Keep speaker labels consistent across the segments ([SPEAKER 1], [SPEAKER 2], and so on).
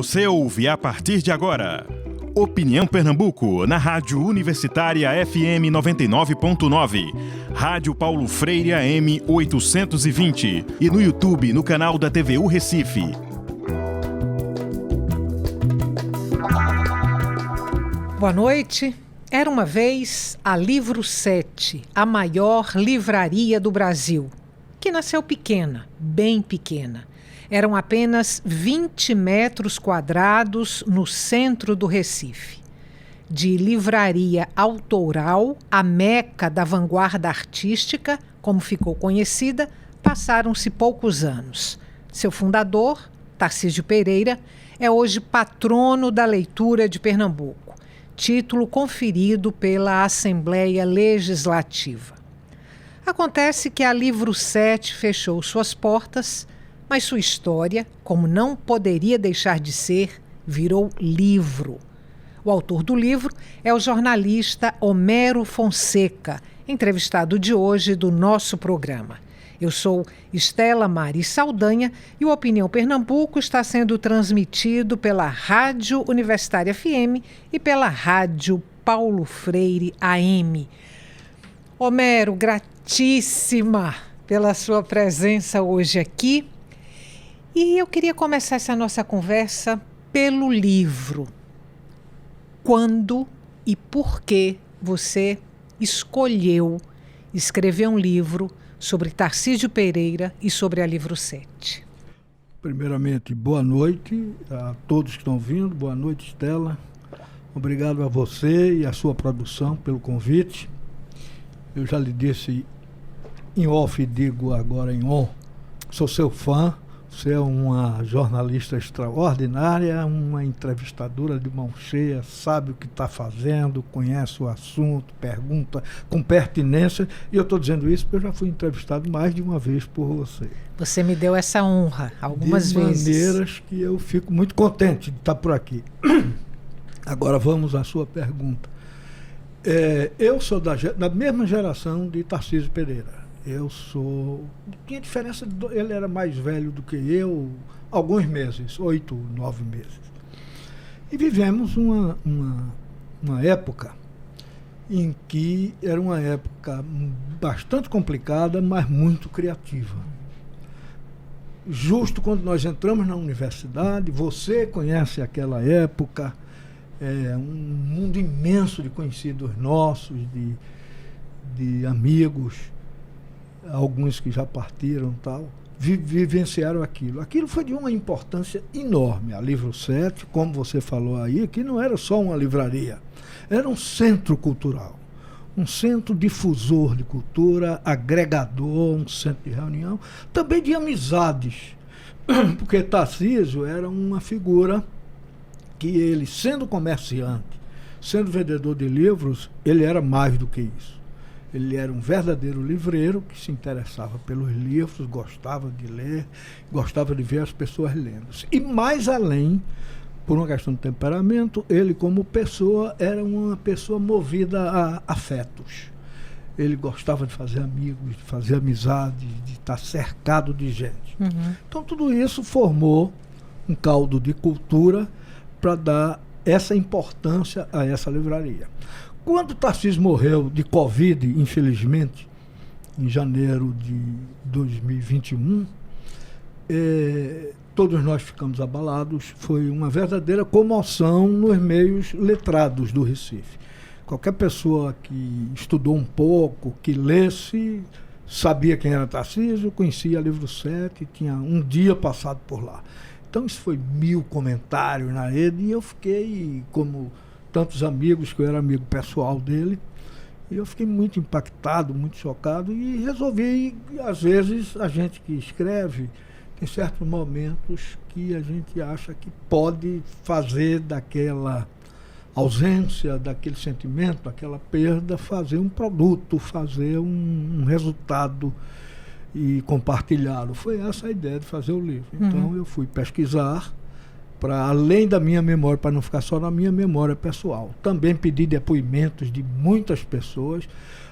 [SPEAKER 1] Você ouve a partir de agora Opinião Pernambuco, na Rádio Universitária FM 99.9, Rádio Paulo Freire AM 820 e no YouTube, no canal da TVU Recife.
[SPEAKER 2] Boa noite. Era uma vez a Livro 7, a maior livraria do Brasil, que nasceu pequena, bem pequena. Eram apenas 20 metros quadrados no centro do Recife. De livraria autoral, a meca da vanguarda artística, como ficou conhecida, passaram-se poucos anos. Seu fundador, Tarcísio Pereira, é hoje patrono da leitura de Pernambuco, título conferido pela Assembleia Legislativa. Acontece que a Livro 7 fechou suas portas, mas sua história, como não poderia deixar de ser, virou livro. O autor do livro é o jornalista Homero Fonseca, entrevistado de hoje do nosso programa. Eu sou Estela Mari Saldanha e o Opinião Pernambuco está sendo transmitido pela Rádio Universitária FM e pela Rádio Paulo Freire AM. Homero, gratíssima pela sua presença hoje aqui. E eu queria começar essa nossa conversa pelo livro. Quando e por que você escolheu escrever um livro sobre Tarcísio Pereira e sobre a Livro 7?
[SPEAKER 3] Primeiramente, boa noite a todos que estão vindo. Boa noite, Estela. Obrigado a você e a sua produção pelo convite. Eu já lhe disse em off e digo agora em on, sou seu fã. Você é uma jornalista extraordinária, uma entrevistadora de mão cheia, sabe o que está fazendo, conhece o assunto, pergunta com pertinência. E eu estou dizendo isso porque eu já fui entrevistado mais de uma vez por você.
[SPEAKER 2] Você me deu essa honra algumas vezes.
[SPEAKER 3] De maneiras que eu fico muito contente de estar por aqui. Agora vamos à sua pergunta. Eu sou da mesma geração de Tarcísio Pereira. Tinha diferença, ele era mais velho do que eu, alguns meses, 8, 9 meses. E vivemos uma época em que era uma época bastante complicada, mas muito criativa. Justo quando nós entramos na universidade, você conhece aquela época, um mundo imenso de conhecidos nossos, de amigos, alguns que já partiram tal, vivenciaram aquilo. Aquilo foi de uma importância enorme. A Livro 7, como você falou aí, que não era só uma livraria, era um centro cultural, um centro difusor de cultura, agregador, um centro de reunião, também de amizades, porque Tarcísio era uma figura que ele, sendo comerciante, sendo vendedor de livros, ele era mais do que isso. Ele era um verdadeiro livreiro que se interessava pelos livros, gostava de ler, gostava de ver as pessoas lendo. E mais além, por uma questão de temperamento, ele como pessoa era uma pessoa movida a afetos. Ele gostava de fazer amigos, de fazer amizades, de estar cercado de gente. Uhum. Então tudo isso formou um caldo de cultura para dar essa importância a essa livraria. Quando Tarcísio morreu de Covid, infelizmente, em janeiro de 2021, todos nós ficamos abalados. Foi uma verdadeira comoção nos meios letrados do Recife. Qualquer pessoa que estudou um pouco, que lesse, sabia quem era Tarcísio, conhecia a Livro 7, tinha um dia passado por lá. Então isso foi 1000 comentários na rede e eu fiquei como tantos amigos, que eu era amigo pessoal dele, e eu fiquei muito impactado, muito chocado, e resolvi, às vezes, a gente que escreve, tem certos momentos que a gente acha que pode fazer daquela ausência, daquele sentimento, daquela perda, fazer um produto, fazer um resultado e compartilhá-lo. Foi essa a ideia de fazer o livro. Então eu fui pesquisar, para além da minha memória, para não ficar só na minha memória pessoal. Também pedi depoimentos de muitas pessoas,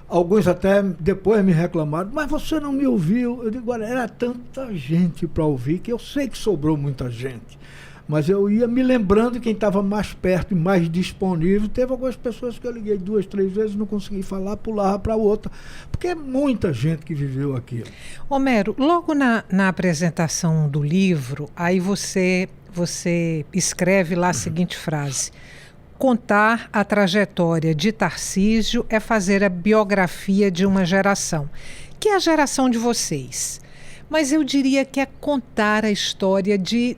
[SPEAKER 3] alguns até depois me reclamaram, mas você não me ouviu? Eu digo, olha, era tanta gente para ouvir que eu sei que sobrou muita gente, Mas eu ia me lembrando de quem estava mais perto e mais disponível. Teve algumas pessoas que eu liguei 2, 3 vezes, não consegui falar, pulava para outra, porque é muita gente que viveu aquilo.
[SPEAKER 2] Homero, logo na apresentação do livro, aí você escreve lá a seguinte frase: contar a trajetória de Tarcísio é fazer a biografia de uma geração, que é a geração de vocês. Mas eu diria que é contar a história de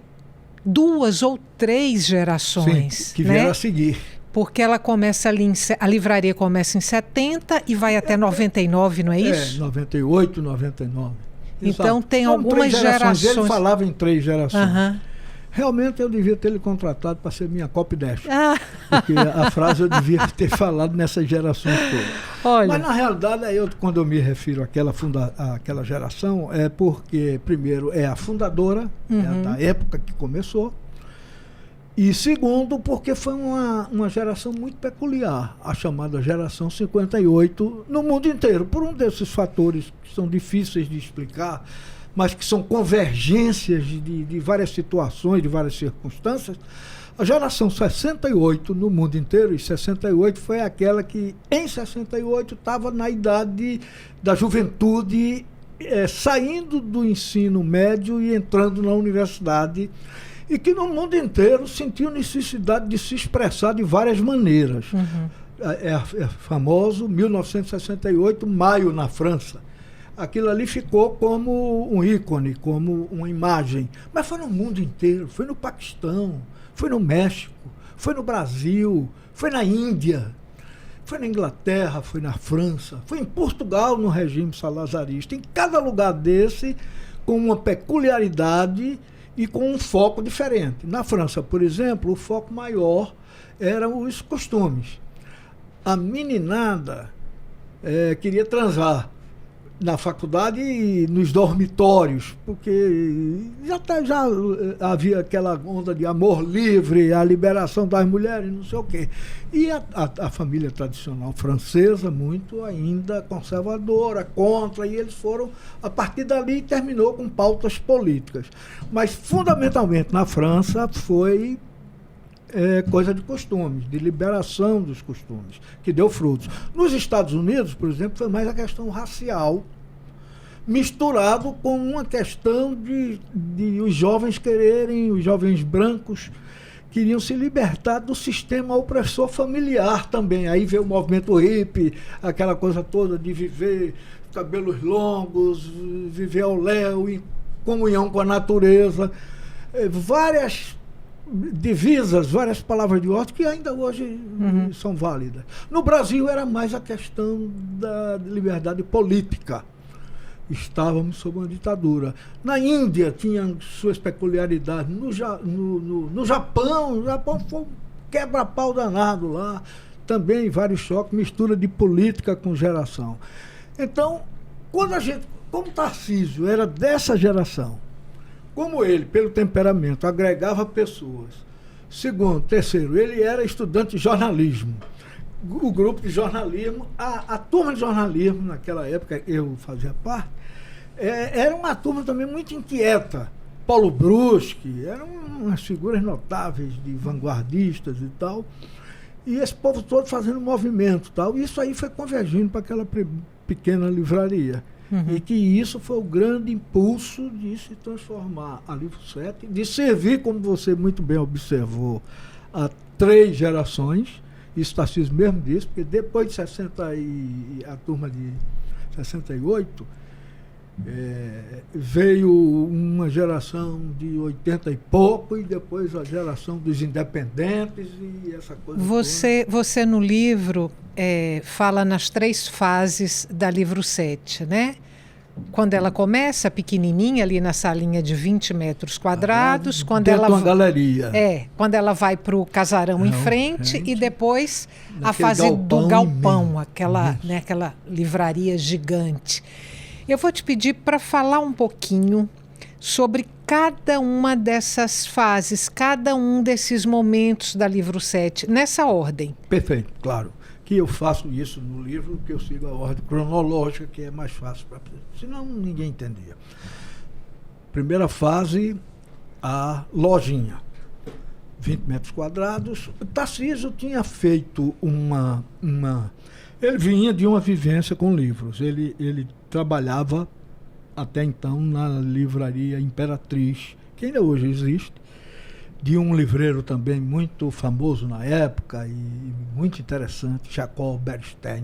[SPEAKER 2] 2 ou 3 gerações.
[SPEAKER 3] Sim, que vieram a seguir.
[SPEAKER 2] Porque ela começa ali, a livraria começa em 70 e vai até 99, não é isso?
[SPEAKER 3] 98, 99.
[SPEAKER 2] Então
[SPEAKER 3] Exato.
[SPEAKER 2] tem
[SPEAKER 3] Foram
[SPEAKER 2] algumas
[SPEAKER 3] 3 gerações. Ele
[SPEAKER 2] gerações.
[SPEAKER 3] falava em 3 gerações.
[SPEAKER 2] Aham.
[SPEAKER 3] Realmente eu devia ter ele contratado para ser minha copydesk.
[SPEAKER 2] Ah,
[SPEAKER 3] Porque a frase eu devia ter falado nessas gerações todas.
[SPEAKER 2] olha,
[SPEAKER 3] Mas na realidade, quando eu me refiro àquela geração, é porque, primeiro, é a fundadora, da época que começou, e segundo, porque foi uma geração muito peculiar, a chamada geração 58, no mundo inteiro, por um desses fatores que são difíceis de explicar, mas que são convergências de várias situações, de várias circunstâncias. A geração 68 no mundo inteiro, e 68 foi aquela que, em 68, estava na idade da juventude, saindo do ensino médio e entrando na universidade, e que no mundo inteiro sentiu necessidade de se expressar de várias maneiras. É famoso 1968, maio, na França. Aquilo ali ficou como um ícone, como uma imagem. Mas foi no mundo inteiro, foi no Paquistão, foi no México, foi no Brasil, foi na Índia, foi na Inglaterra, foi na França, foi em Portugal, no regime salazarista. Em cada lugar desse, com uma peculiaridade e com um foco diferente. Na França, por exemplo, o foco maior eram os costumes. A meninada queria transar na faculdade e nos dormitórios, porque já havia aquela onda de amor livre, a liberação das mulheres, não sei o quê. E a família tradicional francesa, muito ainda conservadora, contra, e eles foram, a partir dali, terminou com pautas políticas. Mas, fundamentalmente, na França, foi coisa de costumes, de liberação dos costumes, que deu frutos. Nos Estados Unidos, por exemplo, foi mais a questão racial, misturado com uma questão de os jovens os jovens brancos queriam se libertar do sistema opressor familiar também. Aí veio o movimento hippie, aquela coisa toda de viver cabelos longos, viver ao léu, em comunhão com a natureza, várias divisas, várias palavras de ordem que ainda hoje são válidas. No Brasil era mais a questão da liberdade política. Estávamos sob uma ditadura. Na Índia tinha suas peculiaridades. No Japão foi um quebra-pau danado lá. Também vários choques, mistura de política com geração. Então, como Tarcísio era dessa geração, como ele, pelo temperamento, agregava pessoas. Segundo, terceiro, ele era estudante de jornalismo. O grupo de jornalismo, a turma de jornalismo, naquela época, eu fazia parte, era uma turma também muito inquieta. Paulo Brusque, eram umas figuras notáveis, de vanguardistas e tal. E esse povo todo fazendo movimento e tal. E isso aí foi convergindo para aquela pequena livraria. E que isso foi o grande impulso de se transformar a Livro 7, de servir, como você muito bem observou, a 3 gerações. Isso Tarcísio mesmo disse, porque depois de 60 a turma de 68, veio uma geração de 80 e pouco, e depois a geração dos independentes e essa coisa.
[SPEAKER 2] Você no livro fala nas 3 fases da Livro 7, né? Quando ela começa pequenininha, ali na salinha de 20 metros quadrados, quando ela
[SPEAKER 3] uma galeria.
[SPEAKER 2] Quando ela vai para o casarão em frente, e depois a fase do galpão, aquela livraria gigante. Eu vou te pedir para falar um pouquinho sobre cada uma dessas fases, cada um desses momentos da Livro 7, nessa ordem.
[SPEAKER 3] Perfeito, claro. Que eu faço isso no livro, que eu sigo a ordem cronológica, que é mais fácil para... Senão ninguém entendia. Primeira fase, a lojinha. 20 metros quadrados. Tarcísio tinha feito ele vinha de uma vivência com livros. Ele trabalhava até então na livraria Imperatriz, que ainda hoje existe, de um livreiro também muito famoso na época e muito interessante, Jacob Bernstein,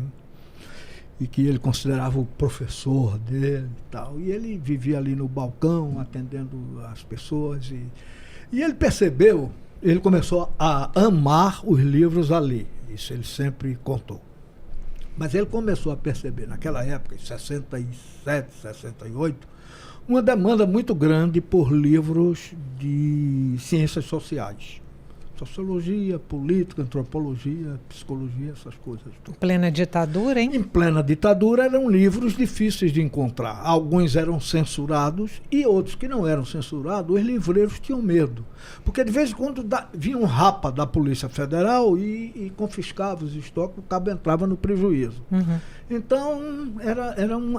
[SPEAKER 3] e que ele considerava o professor dele e tal. E ele vivia ali no balcão, atendendo as pessoas. E ele percebeu, ele começou a amar os livros ali. Isso ele sempre contou. Mas ele começou a perceber, naquela época, em 67, 68, uma demanda muito grande por livros de ciências sociais. Sociologia, política, antropologia, psicologia, essas coisas.
[SPEAKER 2] Em plena ditadura, hein?
[SPEAKER 3] Em plena ditadura eram livros difíceis de encontrar. Alguns eram censurados e outros que não eram censurados, os livreiros tinham medo. Porque de vez em quando vinha um rapa da Polícia Federal e confiscava os estoques, o cabo entrava no prejuízo.
[SPEAKER 2] Uhum.
[SPEAKER 3] Então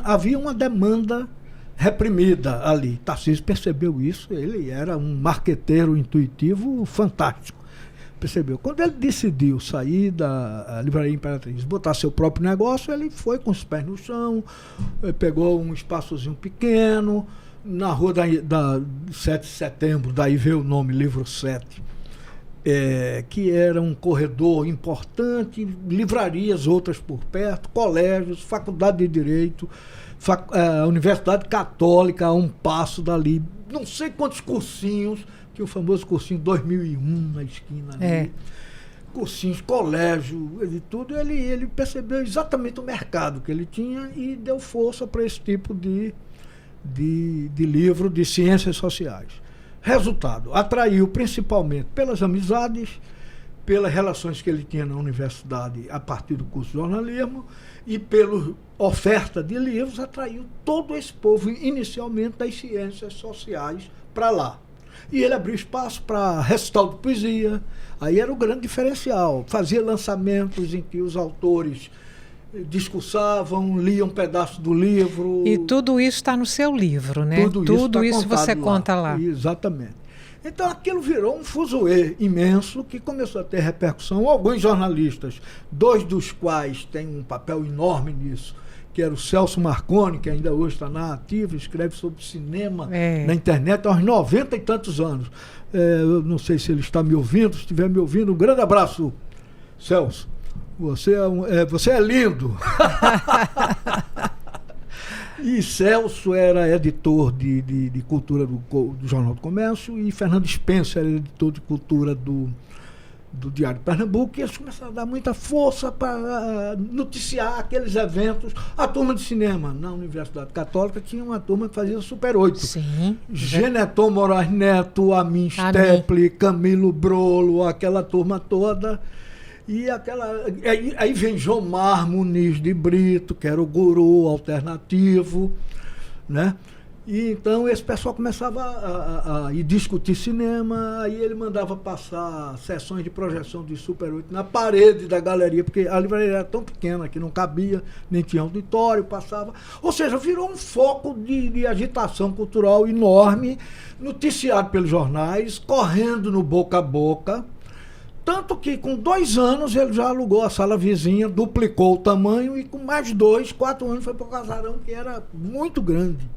[SPEAKER 3] havia uma demanda reprimida ali. Tarcísio percebeu isso, ele era um marqueteiro intuitivo fantástico. Percebeu. Quando ele decidiu sair da Livraria Imperatriz, botar seu próprio negócio, ele foi com os pés no chão, pegou um espaçozinho pequeno, na rua da 7 de setembro, daí veio o nome Livro 7, que era um corredor importante, livrarias outras por perto, colégios, faculdade de Direito, a Universidade Católica a um passo dali, não sei quantos cursinhos, que o famoso cursinho 2001 na esquina ali, cursinhos, colégio e tudo, ele percebeu exatamente o mercado que ele tinha e deu força para esse tipo de livro de ciências sociais. Resultado, atraiu principalmente pelas amizades, pelas relações que ele tinha na universidade a partir do curso de jornalismo e pela oferta de livros, atraiu todo esse povo inicialmente das ciências sociais para lá. E ele abriu espaço para recital de poesia, aí era o grande diferencial. Fazia lançamentos em que os autores discursavam, liam um pedaço do livro.
[SPEAKER 2] E tudo isso está no seu livro, né? Tudo isso você conta lá.
[SPEAKER 3] Exatamente. Então aquilo virou um fuzuê imenso que começou a ter repercussão. Alguns jornalistas, dois dos quais têm um papel enorme nisso, que era o Celso Marconi, que ainda hoje está na ativa, escreve sobre cinema na internet há uns 90 e tantos anos. Eu não sei se ele está me ouvindo, se estiver me ouvindo, um grande abraço, Celso. Você é lindo. E Celso era editor de cultura do Jornal do Comércio e Fernando Spencer era editor de cultura do Diário de Pernambuco, e eles começaram a dar muita força para noticiar aqueles eventos. A turma de cinema na Universidade Católica tinha uma turma que fazia Super 8.
[SPEAKER 2] Sim.
[SPEAKER 3] Geneton Moraes Neto, Amin Steple, Camilo Brolo, aquela turma toda. E aí vem Jomar Muniz de Brito, que era o guru alternativo, né? E então esse pessoal começava a discutir cinema, aí ele mandava passar sessões de projeção de Super 8 na parede da galeria, porque a livraria era tão pequena que não cabia, nem tinha auditório, passava. Ou seja, virou um foco de agitação cultural enorme, noticiado pelos jornais, correndo no boca a boca. Tanto que com 2 anos ele já alugou a sala vizinha, duplicou o tamanho e com mais 2, 4 anos foi para o casarão, que era muito grande.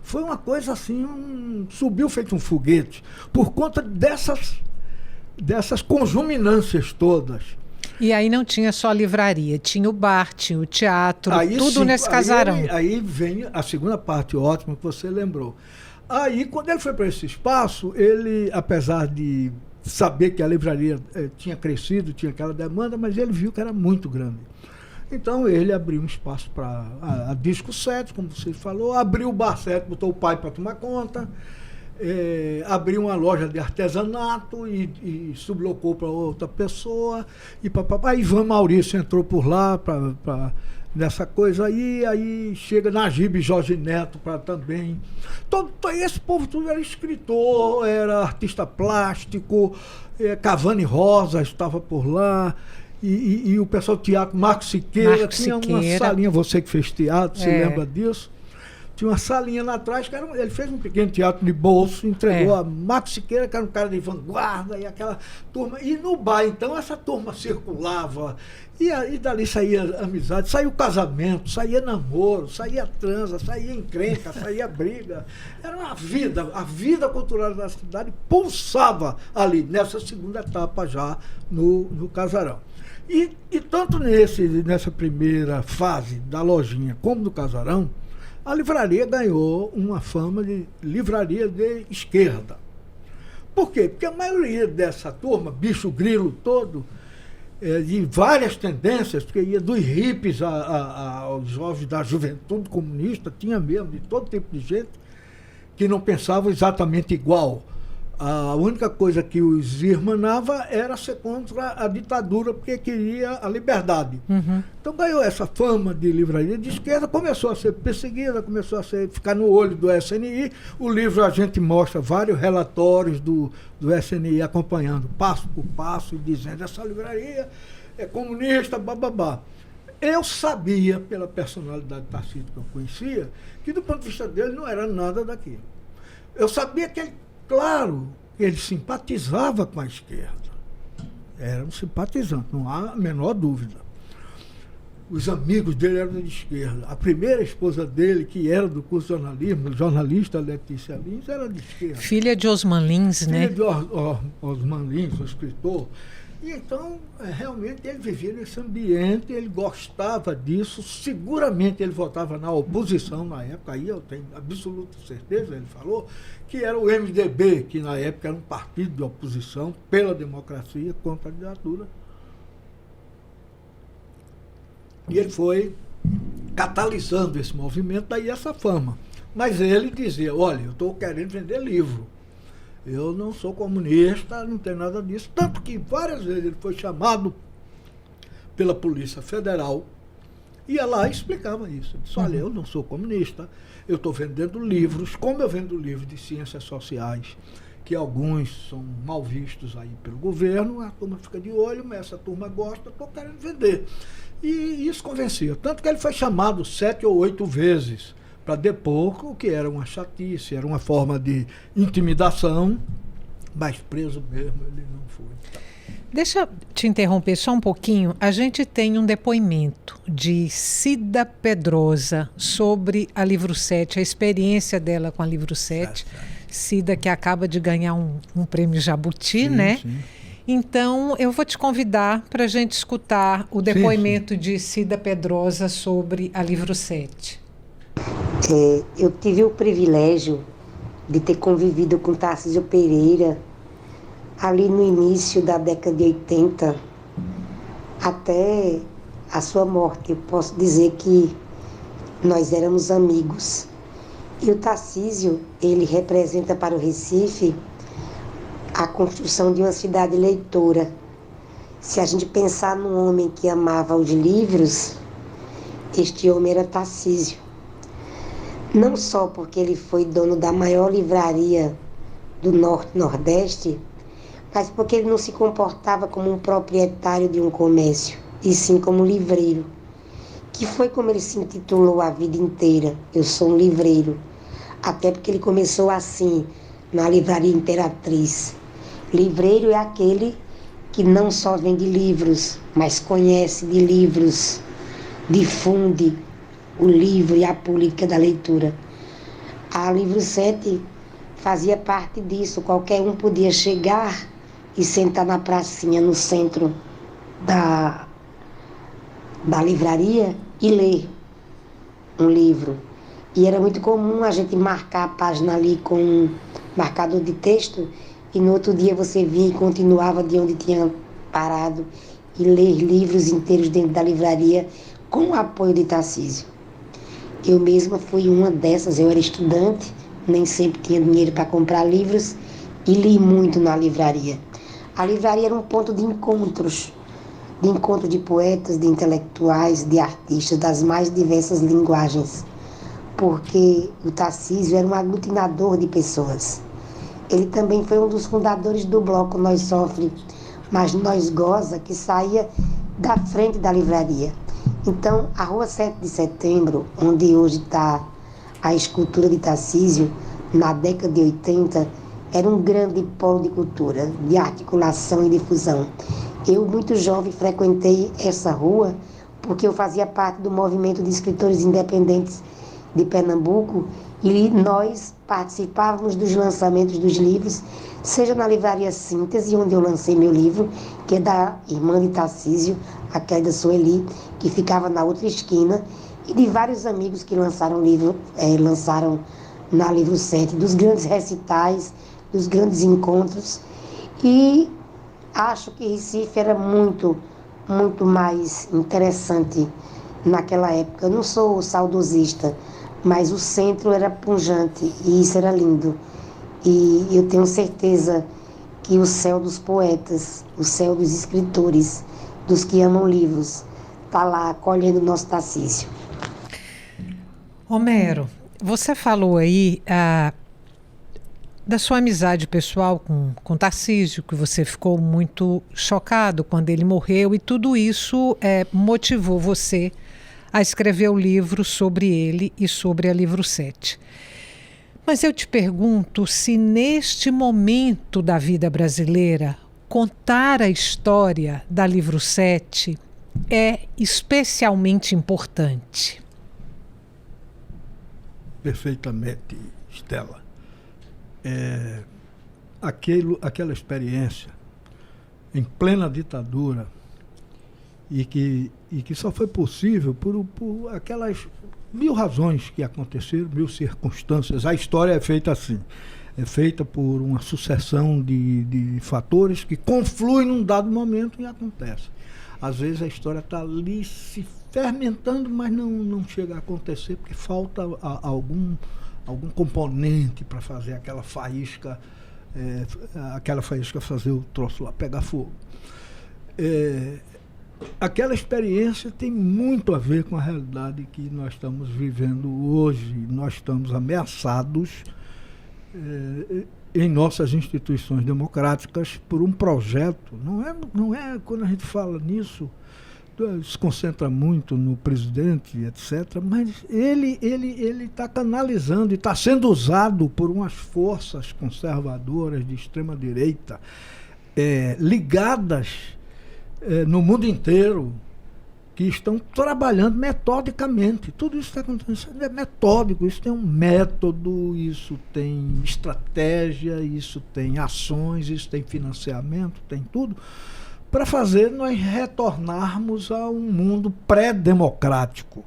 [SPEAKER 3] Foi uma coisa assim, subiu feito um foguete, por conta dessas conjuminâncias todas.
[SPEAKER 2] E aí não tinha só a livraria, tinha o bar, tinha o teatro, tudo nesse casarão.
[SPEAKER 3] Aí vem a segunda parte ótima que você lembrou. Aí, quando ele foi para esse espaço, ele, apesar de saber que a livraria tinha crescido, tinha aquela demanda, mas ele viu que era muito grande. Então ele abriu um espaço para a Disco 7, como você falou, abriu o Bar 7, botou o pai para tomar conta, abriu uma loja de artesanato e sublocou para outra pessoa. Aí Ivan Maurício entrou por lá nessa coisa aí chega Najib Jorge Neto para também. Todo esse povo tudo era escritor, era artista plástico, Cavani Rosa estava por lá. E o pessoal do teatro, Marcos Siqueira, tinha uma salinha, você que fez teatro, se lembra disso? tinha uma salinha lá atrás, ele fez um pequeno teatro de bolso, entregou a Marco Siqueira, que era um cara de vanguarda, e aquela turma. E no bar, então, essa turma circulava, e dali saía amizade, saía o casamento, saía namoro, saía transa, saía encrenca, saía briga. Era uma vida, a vida cultural da cidade pulsava ali, nessa segunda etapa já, no Casarão. E tanto nessa primeira fase da lojinha como do Casarão, a livraria ganhou uma fama de livraria de esquerda. Por quê? Porque a maioria dessa turma, bicho grilo todo, de várias tendências, porque ia dos hippies aos jovens da juventude comunista, tinha mesmo de todo tipo de gente que não pensava exatamente igual. A única coisa que os irmanava era ser contra a ditadura, porque queria a liberdade. Uhum. Então ganhou essa fama de livraria de esquerda, começou a ser perseguida, começou a ficar no olho do SNI. O livro a gente mostra vários relatórios do SNI acompanhando passo por passo e dizendo essa livraria é comunista, bababá. Eu sabia, pela personalidade do Tarcísio que eu conhecia, que do ponto de vista dele não era nada daquilo. Eu sabia que ele, claro, ele simpatizava com a esquerda. Era um simpatizante, não há a menor dúvida. Os amigos dele eram de esquerda. A primeira esposa dele, que era do curso de jornalismo, jornalista Letícia Lins, era de esquerda.
[SPEAKER 2] Filha de Osman Lins, né?
[SPEAKER 3] Filha de Osman Lins, o escritor. E então, realmente, ele vivia nesse ambiente, ele gostava disso, seguramente ele votava na oposição na época, aí eu tenho absoluta certeza, ele falou, que era o MDB, que na época era um partido de oposição pela democracia contra a ditadura. E ele foi catalisando esse movimento, daí essa fama. Mas ele dizia, olha, eu estou querendo vender livro. Eu não sou comunista, não tem nada disso. Tanto que várias vezes ele foi chamado pela Polícia Federal, ia lá e explicava isso. Ele disse, olha, eu não sou comunista, eu estou vendendo livros, como eu vendo livros de ciências sociais, que alguns são mal vistos aí pelo governo, a turma fica de olho, mas essa turma gosta, estou querendo vender. E isso convencia. Tanto que ele foi chamado 7 ou 8 vezes para depor, o que era uma chatice, era uma forma de intimidação, mas preso mesmo ele não foi.
[SPEAKER 2] Deixa eu te interromper só um pouquinho. A gente tem um depoimento de Cida Pedrosa sobre a Livro 7, a experiência dela com a Livro 7. Cida, que acaba de ganhar um prêmio Jabuti, sim, né? Sim. Então, eu vou te convidar para a gente escutar o depoimento de Cida Pedrosa sobre a Livro 7.
[SPEAKER 4] Eu tive o privilégio de ter convivido com Tarcísio Pereira ali no início da década de 80 até a sua morte. Eu posso dizer que nós éramos amigos. E o Tarcísio, ele representa para o Recife a construção de uma cidade leitora. Se a gente pensar num homem que amava os livros, este homem era Tarcísio. Não só porque ele foi dono da maior livraria do Norte-Nordeste, mas porque ele não se comportava como um proprietário de um comércio, e sim como livreiro, que foi como ele se intitulou a vida inteira, eu sou um livreiro, até porque ele começou assim, na Livraria Imperatriz. Livreiro é aquele que não só vende livros, mas conhece de livros, difunde o livro e a política da leitura. A Livro 7 fazia parte disso, qualquer um podia chegar e sentar na pracinha, no centro da livraria e ler um livro. E era muito comum a gente marcar a página ali com um marcador de texto e no outro dia você vinha e continuava de onde tinha parado e ler livros inteiros dentro da livraria com o apoio de Tarcísio. Eu mesma fui uma dessas, eu era estudante, nem sempre tinha dinheiro para comprar livros e li muito na livraria. A livraria era um ponto de encontros de poetas, de intelectuais, de artistas das mais diversas linguagens, porque o Tarcísio era um aglutinador de pessoas. Ele também foi um dos fundadores do bloco Nós Sofre, mas Nós Goza, que saía da frente da livraria. Então, a Rua 7 de Setembro, onde hoje está a a escultura de Tarcísio, na década de 80, era um grande polo de cultura, de articulação e difusão. Eu, muito jovem, frequentei essa rua porque eu fazia parte do movimento de escritores independentes de Pernambuco e nós participávamos dos lançamentos dos livros, seja na livraria Síntese, onde eu lancei meu livro, que é da irmã de Tarcísio, a Clélia Sueli, que ficava na outra esquina, e de vários amigos que lançaram na Livro 7, dos grandes recitais, dos grandes encontros. E acho que Recife era muito mais interessante naquela época. Eu não sou saudosista, mas o centro era pujante e isso era lindo. E eu tenho certeza que o céu dos poetas, o céu dos escritores, dos que amam livros, está lá acolhendo o nosso Tarcísio.
[SPEAKER 2] Homero, você falou aí da sua amizade pessoal com Tarcísio, que você ficou muito chocado quando ele morreu, e tudo isso motivou você a escrever o livro sobre ele e sobre a Livro 7. Mas eu te pergunto se neste momento da vida brasileira, contar a história da Livro 7 é especialmente importante.
[SPEAKER 3] Perfeitamente, Estela. Aquela experiência em plena ditadura e que só foi possível por aquelas 1000 razões que aconteceram, 1000 circunstâncias. A história é feita assim, é feita por uma sucessão de fatores que confluem num dado momento e acontece. Às vezes a história está ali se fermentando, mas não chega a acontecer porque falta algum componente para fazer aquela faísca fazer o troço lá pegar fogo. Aquela experiência tem muito a ver com a realidade que nós estamos vivendo hoje. Nós estamos ameaçados em nossas instituições democráticas por um projeto. Não é quando a gente fala nisso, se concentra muito no presidente, etc., mas ele está canalizando e está sendo usado por umas forças conservadoras de extrema-direita ligadas no mundo inteiro, que estão trabalhando metodicamente. Tudo isso está acontecendo, é metódico, isso tem um método, isso tem estratégia, isso tem ações, isso tem financiamento, tem tudo, para fazer nós retornarmos a um mundo pré-democrático,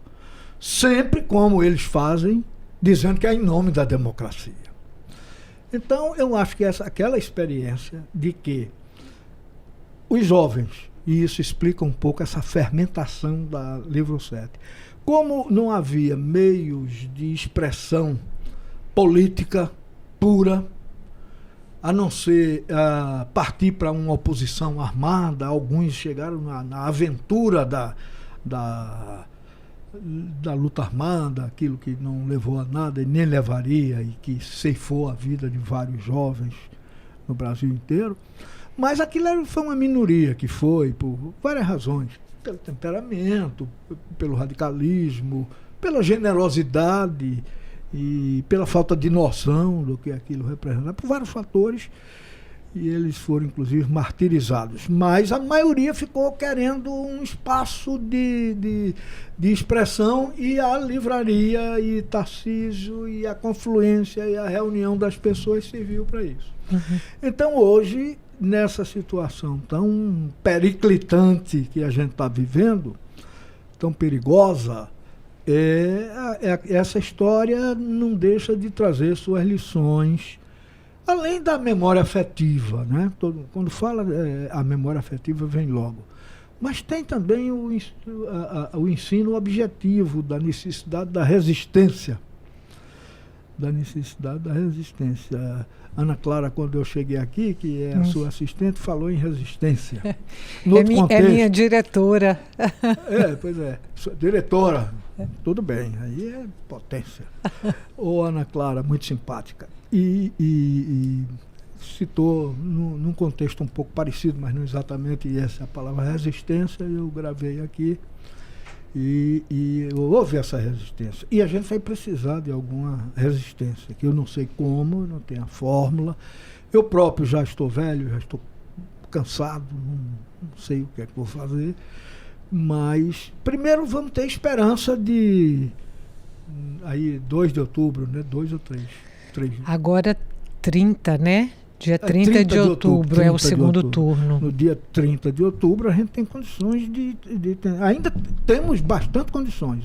[SPEAKER 3] sempre como eles fazem, dizendo que é em nome da democracia. Então, eu acho que aquela experiência de que os jovens, e isso explica um pouco essa fermentação da Livro 7, como não havia meios de expressão política pura, a não ser partir para uma oposição armada. Alguns chegaram na aventura da luta armada, aquilo que não levou a nada e nem levaria, e que ceifou a vida de vários jovens no Brasil inteiro. Mas aquilo foi uma minoria que foi, por várias razões, pelo temperamento, pelo radicalismo, pela generosidade e pela falta de noção do que aquilo representava, por vários fatores, e eles foram inclusive martirizados. Mas a maioria ficou querendo um espaço de expressão, e a livraria e Tarcísio e a confluência e a reunião das pessoas serviu para isso. Uhum. Então hoje, nessa situação tão periclitante que a gente está vivendo, tão perigosa, essa história não deixa de trazer suas lições, além da memória afetiva, né? Quando fala a memória afetiva vem logo, mas tem também o ensino objetivo da necessidade da resistência. Ana Clara, quando eu cheguei aqui, que é a sua assistente, falou em resistência.
[SPEAKER 2] É minha diretora.
[SPEAKER 3] Pois é. Diretora, tudo bem, aí é potência. Ô, Ana Clara, muito simpática. E citou, num contexto um pouco parecido, mas não exatamente essa a palavra resistência, eu gravei aqui. E houve essa resistência. E a gente vai precisar de alguma resistência, que eu não sei como, não tenho a fórmula. Eu próprio já estou velho, já estou cansado, não sei o que é que vou fazer. Mas primeiro vamos ter esperança de aí 2 de outubro, né? 2 ou 3.
[SPEAKER 2] Agora 30, né? Dia 30 de outubro é o segundo turno.
[SPEAKER 3] No dia 30 de outubro a gente tem condições ainda temos bastante condições.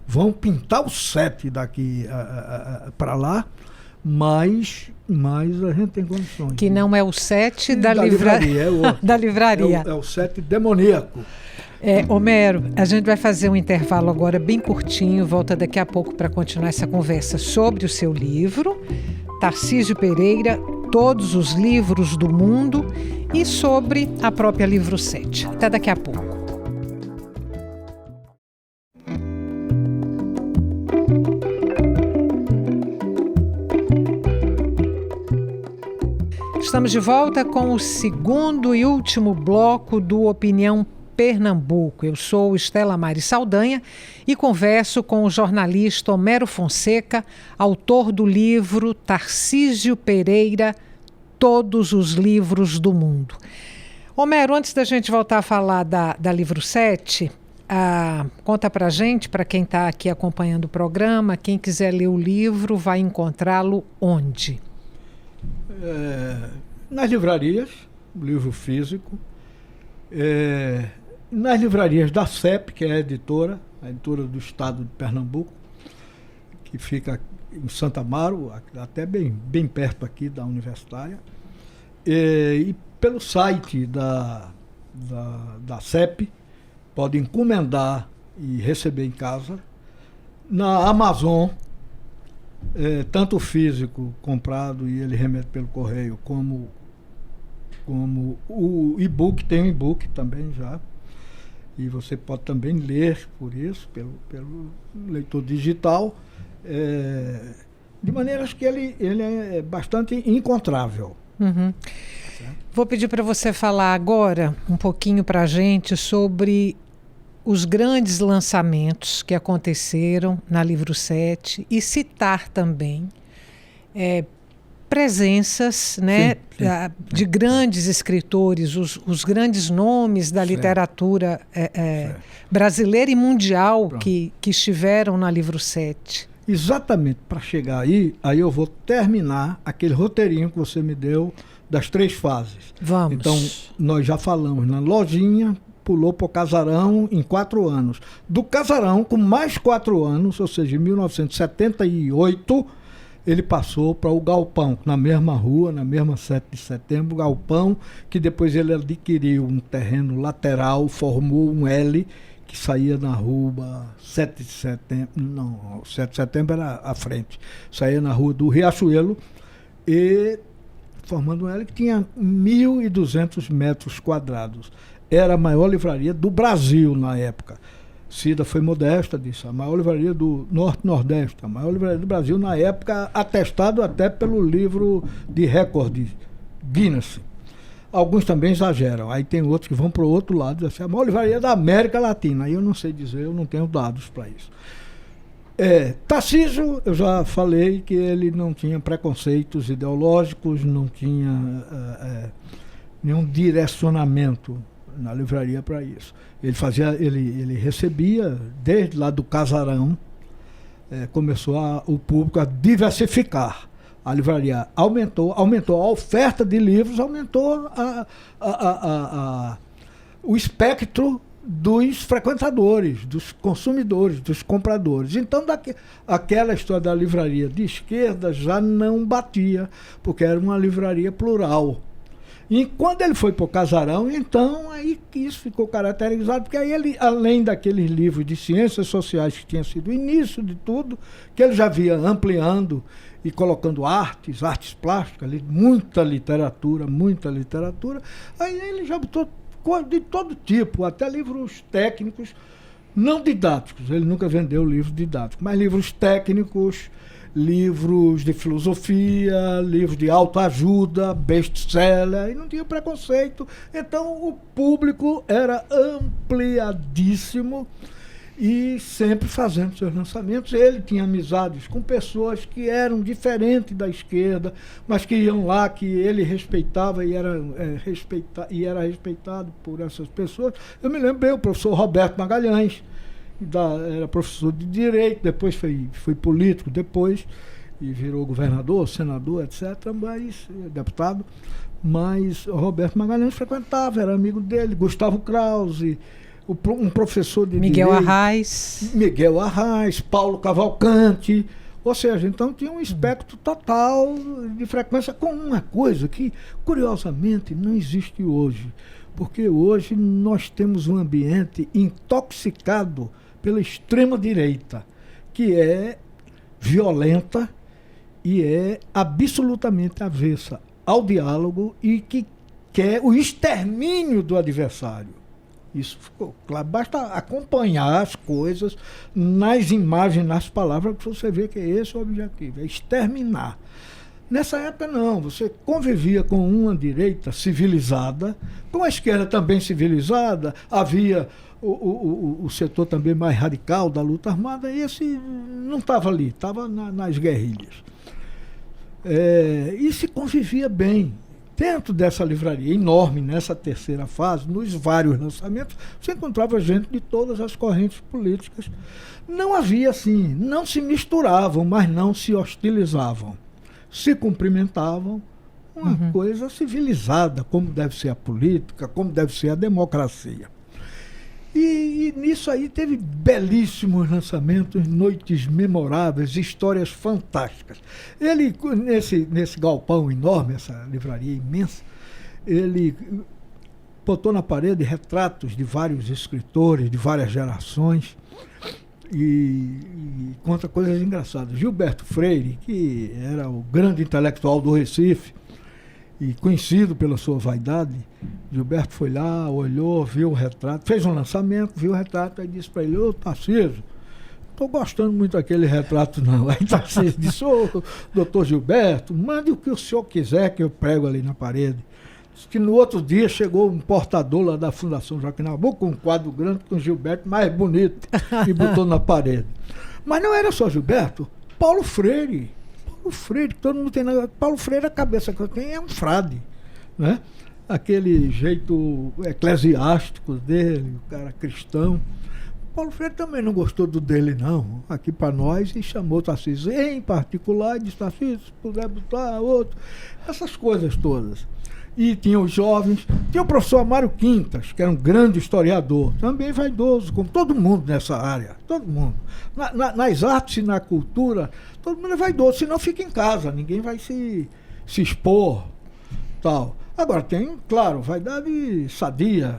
[SPEAKER 3] Vão pintar o 7 daqui para lá, mas a gente tem condições.
[SPEAKER 2] Que não é o 7 da livraria.
[SPEAKER 3] É outro.
[SPEAKER 2] Da livraria.
[SPEAKER 3] É o 7 demoníaco.
[SPEAKER 2] Homero, a gente vai fazer um intervalo agora bem curtinho, volta daqui a pouco para continuar essa conversa sobre o seu livro, Tarcísio Pereira, Todos os Livros do Mundo, e sobre a própria Livro 7. Até daqui a pouco. Estamos de volta com o segundo e último bloco do Opinião Pernambuco. Eu sou Estela Mari Saldanha e converso com o jornalista Homero Fonseca, autor do livro Tarcísio Pereira, Todos os Livros do Mundo. Homero, antes da gente voltar a falar da Livro 7, conta pra gente, para quem está aqui acompanhando o programa, quem quiser ler o livro vai encontrá-lo onde?
[SPEAKER 3] Nas livrarias, o livro físico, nas livrarias da CEP, que é a editora do estado de Pernambuco, que fica em Santa Amaro, até bem perto aqui da Universitária, e pelo site da CEP, pode encomendar e receber em casa. Na Amazon, tanto o físico comprado e ele remete pelo correio, como o e-book, tem um e-book também já, e você pode também ler por isso, pelo leitor digital, de maneiras que ele é bastante encontrável.
[SPEAKER 2] Uhum. Vou pedir para você falar agora um pouquinho para a gente sobre os grandes lançamentos que aconteceram na Livro 7 e citar também presenças, né, sim. De grandes escritores, os grandes nomes da literatura brasileira e mundial que estiveram na Livro 7. Exatamente,
[SPEAKER 3] para chegar aí eu vou terminar aquele roteirinho que você me deu das 3 fases.
[SPEAKER 2] Vamos.
[SPEAKER 3] Então, nós já falamos na lojinha, pulou para o Casarão em 4 anos. Do Casarão, com mais 4 anos, ou seja, em 1978, ele passou para o Galpão, na mesma rua, na mesma 7 de setembro, Galpão, que depois ele adquiriu um terreno lateral, formou um L, que saía na rua 7 de setembro, não, 7 de setembro era à frente, saía na rua do Riachuelo, e formando um L que tinha 1.200 metros quadrados. Era a maior livraria do Brasil na época. Cida foi modesta, disse, a maior livraria do Norte-Nordeste, a maior livraria do Brasil na época, atestado até pelo livro de recorde Guinness. Alguns também exageram, aí tem outros que vão para o outro lado, dizem assim, a maior livraria da América Latina. Aí eu não sei dizer, eu não tenho dados para isso. Tarcísio, eu já falei que ele não tinha preconceitos ideológicos, não tinha nenhum direcionamento na livraria para isso. Ele recebia, desde lá do Casarão, começou o público a diversificar. A livraria aumentou a oferta de livros, aumentou o espectro dos frequentadores, dos consumidores, dos compradores. Então, aquela história da livraria de esquerda já não batia, porque era uma livraria plural. E quando ele foi para o Casarão, então aí isso ficou caracterizado, porque aí ele, além daqueles livros de ciências sociais que tinha sido o início de tudo, que ele já via ampliando e colocando artes plásticas, muita literatura, aí ele já botou de todo tipo, até livros técnicos, não didáticos, ele nunca vendeu livros didáticos, mas livros técnicos, livros de filosofia, livros de autoajuda, best-seller, e não tinha preconceito. Então o público era ampliadíssimo e sempre fazendo seus lançamentos. Ele tinha amizades com pessoas que eram diferentes da esquerda, mas que iam lá, que ele respeitava e era respeitado por essas pessoas. Eu me lembrei, o professor Roberto Magalhães, era professor de Direito, depois foi político, depois, e virou governador, senador, etc., mas deputado. Mas o Roberto Magalhães frequentava, era amigo dele, Gustavo Krause, um professor de
[SPEAKER 2] Miguel
[SPEAKER 3] Direito, Miguel Arraes, Paulo Cavalcante, ou seja, então tinha um espectro total de frequência, com uma coisa que, curiosamente, não existe hoje, porque hoje nós temos um ambiente intoxicado pela extrema-direita, que é violenta e é absolutamente avessa ao diálogo e que quer o extermínio do adversário. Isso ficou claro. Basta acompanhar as coisas nas imagens, nas palavras, que você vê que é esse o objetivo, é exterminar. Nessa época não, você convivia com uma direita civilizada, com a esquerda também civilizada, havia o setor também mais radical da luta armada, e esse não estava ali, estava nas guerrilhas. E se convivia bem. Dentro dessa livraria enorme, nessa terceira fase, nos vários lançamentos, você encontrava gente de todas as correntes políticas. Não havia assim, não se misturavam, mas não se hostilizavam. Se cumprimentavam, uma coisa civilizada, como deve ser a política, como deve ser a democracia. E nisso aí teve belíssimos lançamentos, noites memoráveis, histórias fantásticas. Ele, nesse galpão enorme, essa livraria imensa, ele botou na parede retratos de vários escritores, de várias gerações, e conta coisas engraçadas. Gilberto Freire, que era o grande intelectual do Recife, e conhecido pela sua vaidade, Gilberto foi lá, olhou, viu o retrato, fez um lançamento, viu o retrato, aí disse para ele: ô Tarcísio, estou gostando muito daquele retrato não. Aí Tarcísio disse: ô doutor Gilberto, mande o que o senhor quiser que eu prego ali na parede. Diz que no outro dia chegou um portador lá da Fundação Joaquim Nabuco com um quadro grande com Gilberto mais bonito e botou na parede. Mas não era só Gilberto, Paulo Freire, todo mundo tem. Paulo Freire, a cabeça que eu tenho é um frade, né? Aquele jeito eclesiástico dele, o cara cristão. Paulo Freire também não gostou do dele, não, aqui para nós, e chamou Tarcísio em particular, e disse: Tarcísio, se puder botar outro, essas coisas todas. E tinha os jovens, tinha o professor Amário Quintas, que era um grande historiador, também vaidoso, como todo mundo nessa área, todo mundo. Nas artes e na cultura, todo mundo é vaidoso, senão fica em casa, ninguém vai se expor, tal. Agora tem, claro, vaidade sadia,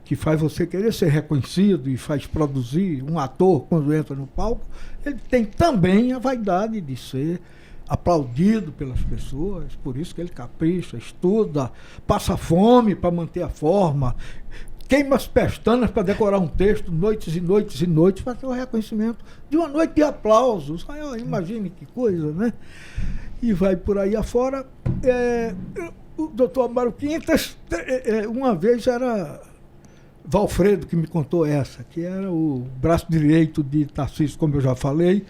[SPEAKER 3] que faz você querer ser reconhecido e faz produzir um ator quando entra no palco. Ele tem também a vaidade de ser aplaudido pelas pessoas, por isso que ele capricha, estuda, passa fome para manter a forma, queima as pestanas para decorar um texto, noites e noites e noites, para ter o reconhecimento de uma noite de aplausos. Imagine que coisa, né? E vai por aí afora. O doutor Amário Quintas, uma vez era Valfredo que me contou essa, que era o braço direito de Tarcísio, como eu já falei,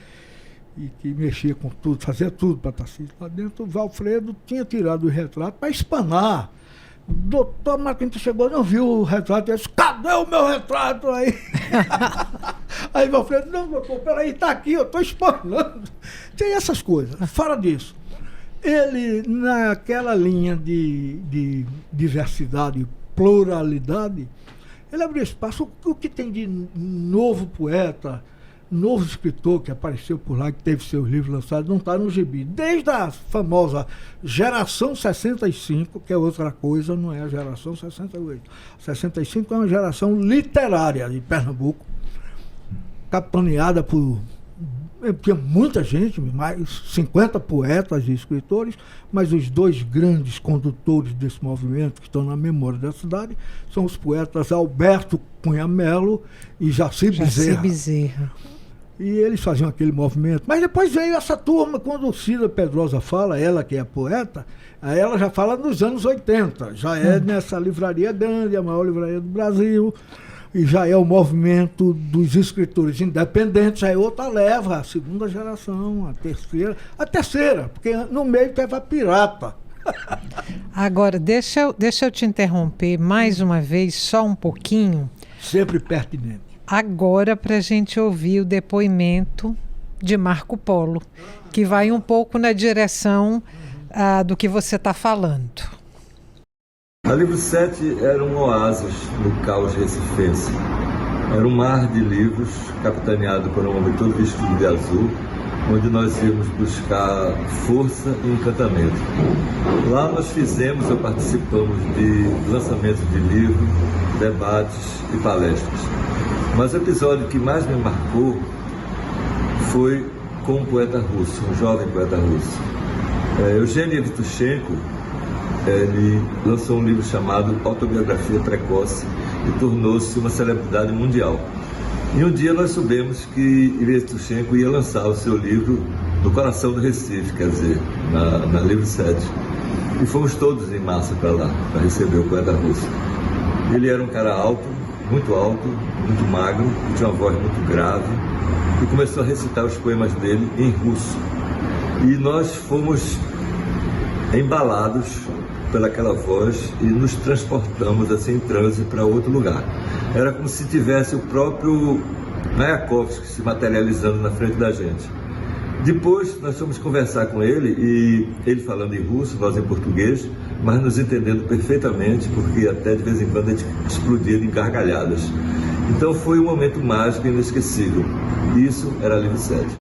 [SPEAKER 3] e que mexia com tudo, fazia tudo para Tarcísio. Lá dentro, o Valfredo tinha tirado o retrato para espanar. O doutor Amário Quintas chegou, não viu o retrato, e disse: cadê o meu retrato aí? Aí o Valfredo: não, doutor, peraí, está aqui, eu estou espanando. Tem essas coisas. Fora disso, ele, naquela linha de diversidade e pluralidade, ele abriu espaço. O que tem de novo poeta, novo escritor que apareceu por lá, que teve seus livros lançados, não está no gibi. Desde a famosa Geração 65, que é outra coisa, não é a Geração 68. 65 é uma geração literária de Pernambuco, capitaneada por... Tinha muita gente, mais 50 poetas e escritores, mas os dois grandes condutores desse movimento, que estão na memória da cidade, são os poetas Alberto Cunha Melo e Jaci Bezerra. E eles faziam aquele movimento. Mas depois veio essa turma, quando Cida Pedrosa fala, ela que é poeta, aí ela já fala nos anos 80, já é nessa livraria grande, a maior livraria do Brasil. e já é o movimento dos escritores independentes, aí outra leva, a segunda geração, a terceira, porque no meio teve a pirata.
[SPEAKER 2] Agora, deixa eu te interromper mais uma vez, só um pouquinho.
[SPEAKER 3] Sempre pertinente.
[SPEAKER 2] Agora, para a gente ouvir o depoimento de Marco Polo, que vai um pouco na direção do que você está falando.
[SPEAKER 5] A Livro 7 era um oásis no caos recifense. Era um mar de livros, capitaneado por um homem todo vestido de azul, onde nós íamos buscar força e encantamento. Lá nós fizemos ou participamos de lançamentos de livros, debates e palestras. Mas o episódio que mais me marcou foi com um poeta russo, um jovem poeta russo. Eugênio Yevtushenko, ele lançou um livro chamado Autobiografia Precoce e tornou-se uma celebridade mundial. E um dia nós soubemos que Yevtushenko ia lançar o seu livro no coração do Recife, quer dizer, na Livro 7. E fomos todos em massa para lá, para receber o poeta russo. Ele era um cara alto, muito magro, que tinha uma voz muito grave, e começou a recitar os poemas dele em russo. E nós fomos embalados pelaquela voz e nos transportamos assim em transe para outro lugar. Era como se tivesse o próprio Mayakovsky se materializando na frente da gente. Depois nós fomos conversar com ele, e ele falando em russo, nós em português, mas nos entendendo perfeitamente, porque até de vez em quando a gente explodia de gargalhadas. Então foi um momento mágico e inesquecível. Isso era Livro 7.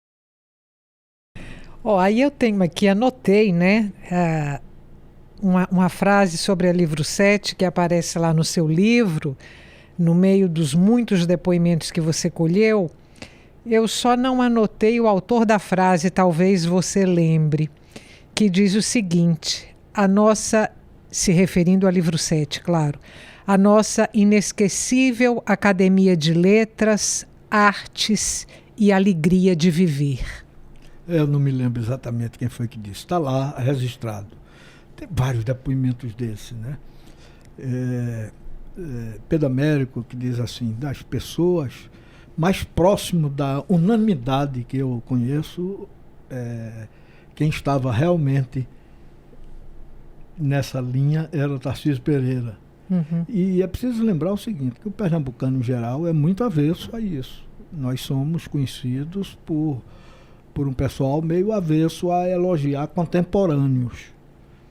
[SPEAKER 2] Aí eu tenho aqui, anotei, né, uma frase sobre a Livro 7 que aparece lá no seu livro, no meio dos muitos depoimentos que você colheu. Eu só não anotei o autor da frase, talvez você lembre, que diz o seguinte: a nossa, se referindo ao Livro 7, claro, a nossa inesquecível Academia de Letras, Artes e Alegria de Viver.
[SPEAKER 3] Eu não me lembro exatamente quem foi que disse. Está lá, registrado. Tem vários depoimentos desse, né? Pedro Américo, que diz assim, das pessoas mais próximo da unanimidade que eu conheço, quem estava realmente nessa linha era o Tarcísio Pereira.
[SPEAKER 2] Uhum.
[SPEAKER 3] E é preciso lembrar o seguinte, que o pernambucano em geral é muito avesso a isso. Nós somos conhecidos por um pessoal meio avesso a elogiar contemporâneos.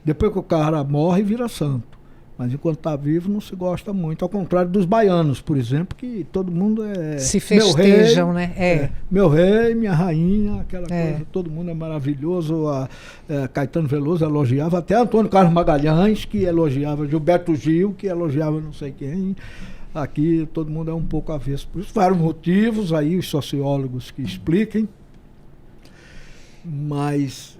[SPEAKER 3] Depois que o cara morre, vira santo. Mas enquanto está vivo, não se gosta muito. Ao contrário dos baianos, por exemplo, que todo mundo
[SPEAKER 2] se festejam,
[SPEAKER 3] meu rei,
[SPEAKER 2] né?
[SPEAKER 3] Meu rei, minha rainha, aquela coisa. Todo mundo é maravilhoso. Caetano Veloso elogiava, até Antônio Carlos Magalhães, que elogiava, Gilberto Gil, que elogiava não sei quem. Aqui todo mundo é um pouco avesso. Por isso, vários motivos, aí os sociólogos que expliquem. Mas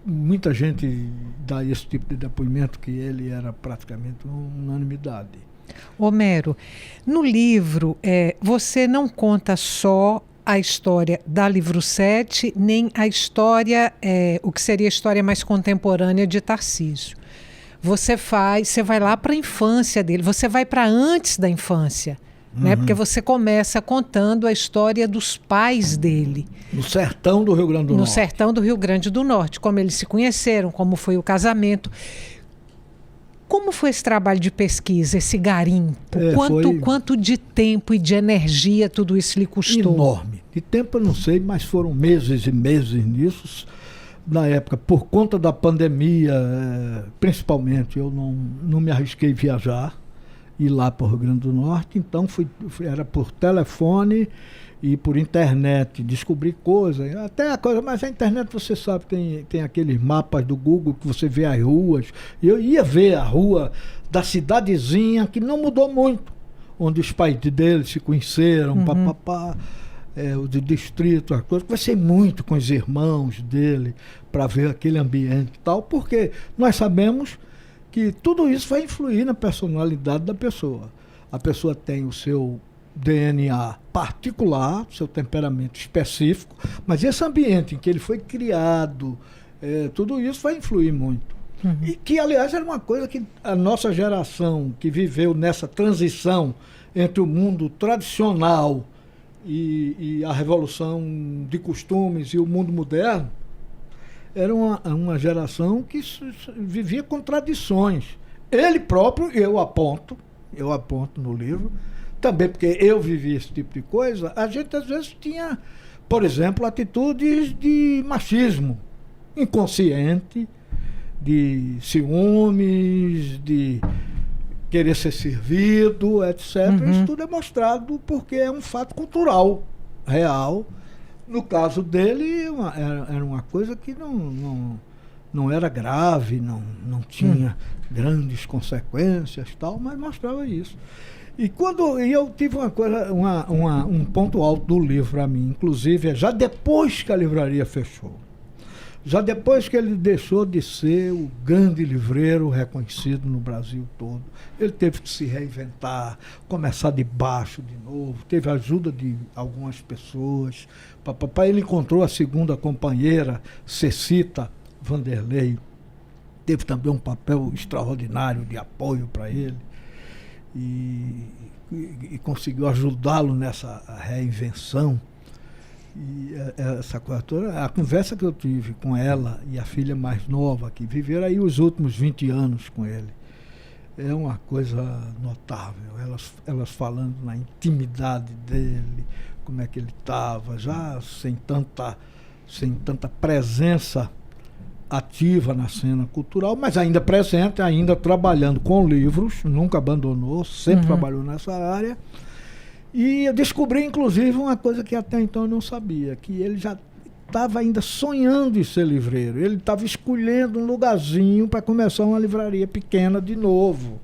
[SPEAKER 3] muita gente dá esse tipo de depoimento que ele era praticamente uma unanimidade.
[SPEAKER 2] Homero, no livro você não conta só a história da Livro 7, nem a história, o que seria a história mais contemporânea de Tarcísio. Você vai lá para a infância dele, você vai para antes da infância. Né? Porque você começa contando a história dos pais dele.
[SPEAKER 3] No sertão do Rio Grande do Norte.
[SPEAKER 2] No sertão do Rio Grande do Norte, como eles se conheceram, como foi o casamento. Como foi esse trabalho de pesquisa, esse garimpo? Quanto de tempo e de energia tudo isso lhe custou?
[SPEAKER 3] Enorme. De tempo eu não sei, mas foram meses e meses nisso. Na época, por conta da pandemia, principalmente, eu não me arrisquei a viajar. Ir lá para o Rio Grande do Norte, então era por telefone e por internet, descobrir coisas, até a coisa, mas a internet você sabe, tem aqueles mapas do Google que você vê as ruas, e eu ia ver a rua da cidadezinha, que não mudou muito, onde os pais deles se conheceram, o de distrito, as coisas, conversei muito com os irmãos dele, para ver aquele ambiente e tal, porque nós sabemos que tudo isso vai influir na personalidade da pessoa. A pessoa tem o seu DNA particular, seu temperamento específico, mas esse ambiente em que ele foi criado, tudo isso vai influir muito. E que, aliás, era uma coisa que a nossa geração que viveu nessa transição entre o mundo tradicional e a revolução de costumes e o mundo moderno, era uma geração que vivia contradições. Ele próprio, eu aponto no livro, também porque eu vivi esse tipo de coisa, a gente às vezes tinha, por exemplo, atitudes de machismo inconsciente, de ciúmes, de querer ser servido, etc. Isso tudo é mostrado porque é um fato cultural, real. No caso dele, era uma coisa que não era grave, não tinha grandes consequências, tal, mas mostrava isso. E eu tive um ponto alto do livro para mim, inclusive, já depois que a livraria fechou. Já depois que ele deixou de ser o grande livreiro reconhecido no Brasil todo, ele teve que se reinventar, começar de baixo de novo, teve a ajuda de algumas pessoas. Ele encontrou a segunda companheira, Cecita Vanderlei, teve também um papel extraordinário de apoio para ele e conseguiu ajudá-lo nessa reinvenção. E essa coisa toda, a conversa que eu tive com ela e a filha mais nova, que viveram aí os últimos 20 anos com ele, é uma coisa notável. Elas falando na intimidade dele, como é que ele estava, já sem tanta presença ativa na cena cultural, mas ainda presente, ainda trabalhando com livros, nunca abandonou, sempre trabalhou nessa área. E eu descobri, inclusive, uma coisa que até então eu não sabia, que ele já estava ainda sonhando em ser livreiro. Ele estava escolhendo um lugarzinho para começar uma livraria pequena de novo.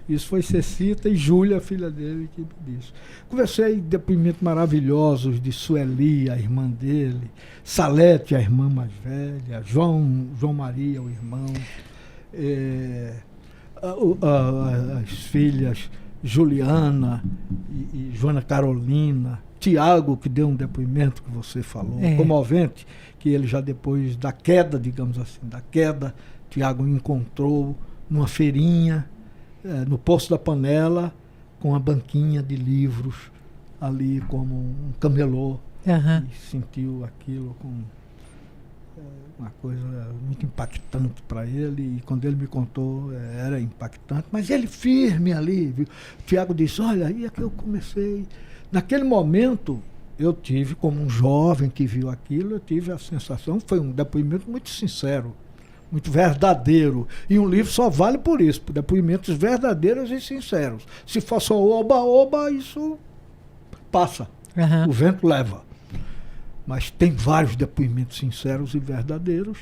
[SPEAKER 3] Isso foi Cecita e Júlia, a filha dele, que me disse. Conversei depoimentos maravilhosos de Sueli, a irmã dele, Salete, a irmã mais velha, João Maria, o irmão, as filhas Juliana e Joana Carolina, Tiago, que deu um depoimento que você falou, comovente, que ele já depois da queda, digamos assim, Tiago encontrou numa feirinha, no Poço da Panela, com uma banquinha de livros ali como um camelô, e sentiu aquilo com uma coisa muito impactante para ele, e quando ele me contou era impactante, mas ele firme ali, viu? O Tiago disse, olha, aí é que eu comecei. Naquele momento, eu tive, como um jovem que viu aquilo, eu tive a sensação, foi um depoimento muito sincero, muito verdadeiro, e um livro só vale por isso, por depoimentos verdadeiros e sinceros. Se for só oba-oba, isso passa, o vento leva. Mas tem vários depoimentos sinceros e verdadeiros.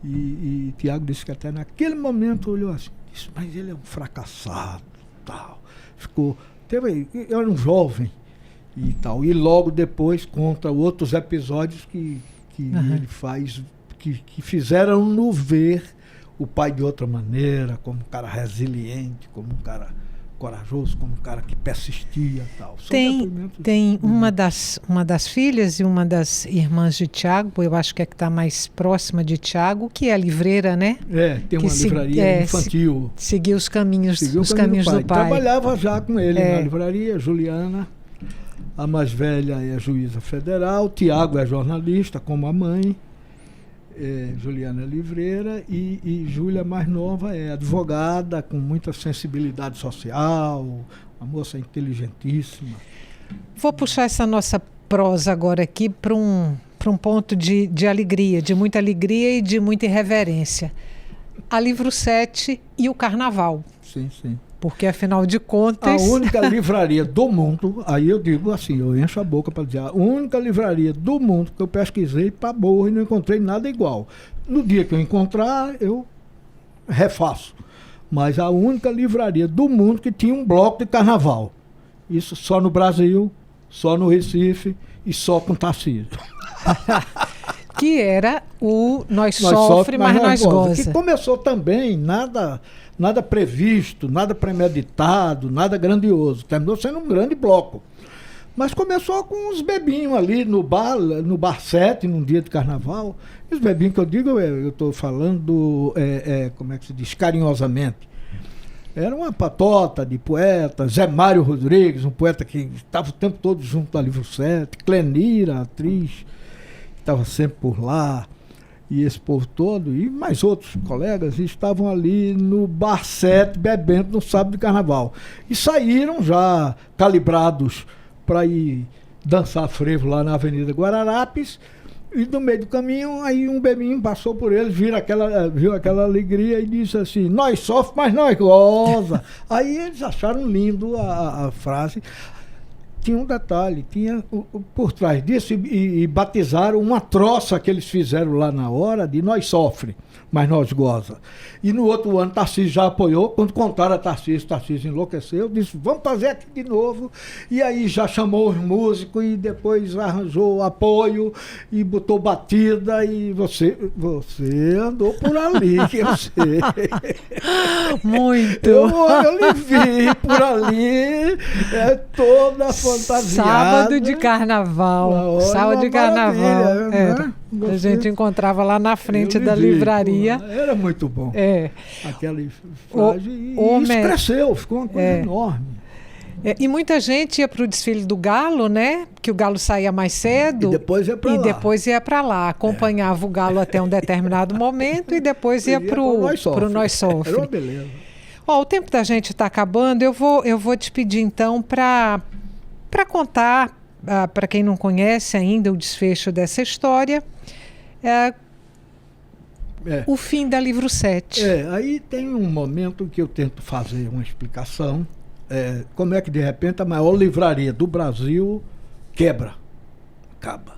[SPEAKER 3] E Tiago disse que até naquele momento olhou assim, disse, mas ele é um fracassado, tal. Eu era um jovem e tal. E logo depois conta outros episódios que ele faz, que fizeram-no ver o pai de outra maneira, como um cara resiliente, como um cara corajoso, como um cara que persistia e tal.
[SPEAKER 2] Tem uma das filhas e uma das irmãs de Tiago, eu acho que é que está mais próxima de Tiago, que é a livreira, né?
[SPEAKER 3] Tem uma livraria infantil.
[SPEAKER 2] Seguiu os caminhos do pai.
[SPEAKER 3] Trabalhava já com ele na livraria, Juliana, a mais velha é juíza federal, Tiago é jornalista, como a mãe, Juliana é livreira e Júlia, mais nova, é advogada com muita sensibilidade social, uma moça inteligentíssima.
[SPEAKER 2] Vou puxar essa nossa prosa agora aqui para um ponto de alegria, de muita alegria e de muita irreverência. A Livro 7 e o Carnaval.
[SPEAKER 3] Sim, sim.
[SPEAKER 2] Porque, afinal de contas...
[SPEAKER 3] A única livraria do mundo, aí eu digo assim, eu encho a boca para dizer, a única livraria do mundo que eu pesquisei para burro e não encontrei nada igual. No dia que eu encontrar, eu refaço. Mas a única livraria do mundo que tinha um bloco de carnaval. Isso só no Brasil, só no Recife e só com Tarcísio.
[SPEAKER 2] Que era o Nós Sofre, mas Nós Goza.
[SPEAKER 3] Que começou também, nada previsto, nada premeditado, nada grandioso. Terminou sendo um grande bloco. Mas começou com uns bebinhos ali no Bar 7, num dia de carnaval. E os bebinhos que eu digo, eu estou falando, como é que se diz, carinhosamente. Era uma patota de poetas, Zé Mário Rodrigues, um poeta que estava o tempo todo junto ao Livro 7, Clenira, atriz, estava sempre por lá, e esse povo todo, e mais outros colegas, estavam ali no Bar 7, bebendo no sábado de carnaval. E saíram já calibrados para ir dançar frevo lá na Avenida Guararapes, e no meio do caminho, aí um bebinho passou por eles, viu aquela alegria e disse assim: nós sofre, mas nós goza. Aí eles acharam lindo a frase. Tinha um detalhe, por trás disso, e batizaram uma troça que eles fizeram lá na hora de nós sofre, mas nós goza. E no outro ano, Tarcísio já apoiou. Quando contaram a Tarcísio enlouqueceu, disse: vamos fazer aqui de novo. E aí já chamou os músicos e depois arranjou apoio e botou batida. E você andou por ali, que eu sei.
[SPEAKER 2] Muito.
[SPEAKER 3] Eu lhe vi por ali, toda fantasiada.
[SPEAKER 2] Sábado de carnaval. Sábado de carnaval.
[SPEAKER 3] Né?
[SPEAKER 2] A gente encontrava lá na frente da livraria.
[SPEAKER 3] Era muito bom. Aquela frase. E isso cresceu, ficou uma coisa enorme.
[SPEAKER 2] E muita gente ia para o desfile do Galo, né? Que o Galo saía mais cedo.
[SPEAKER 3] E depois ia para lá.
[SPEAKER 2] Acompanhava o Galo até um determinado momento e depois ia para o Nós Sofre.
[SPEAKER 3] Era uma beleza.
[SPEAKER 2] O tempo da gente está acabando. Eu vou te pedir, então, para contar, para quem não conhece ainda o desfecho dessa história, o fim da Livro 7.
[SPEAKER 3] Aí tem um momento que eu tento fazer uma explicação. Como é que, de repente, a maior livraria do Brasil acaba.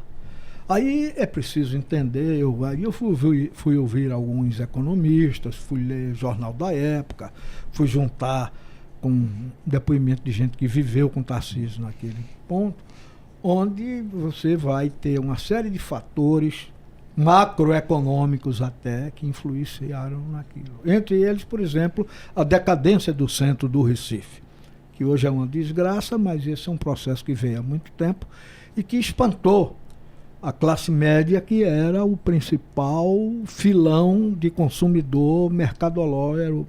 [SPEAKER 3] Aí é preciso entender, eu fui ouvir alguns economistas, fui ler Jornal da Época, fui juntar com depoimento de gente que viveu com Tarcísio naquele ponto, onde você vai ter uma série de fatores macroeconômicos até que influenciaram naquilo. Entre eles, por exemplo, a decadência do centro do Recife, que hoje é uma desgraça, mas esse é um processo que veio há muito tempo e que espantou a classe média, que era o principal filão de consumidor mercadológico, era o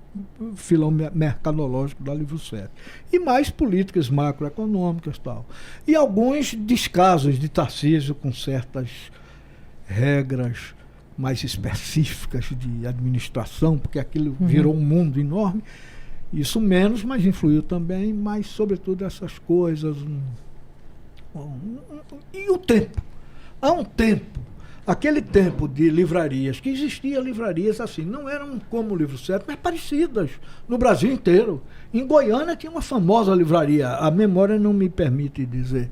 [SPEAKER 3] filão mercadológico da Livro 7. E mais políticas macroeconômicas e tal. E alguns descasos de Tarcísio com certas regras mais específicas de administração, porque aquilo virou um mundo enorme. Isso menos, mas influiu também, mas sobretudo essas coisas. E o tempo. Há um tempo, aquele tempo de livrarias, que existiam livrarias assim, não eram como o Livro 7, mas parecidas no Brasil inteiro. Em Goiânia tinha uma famosa livraria, a memória não me permite dizer,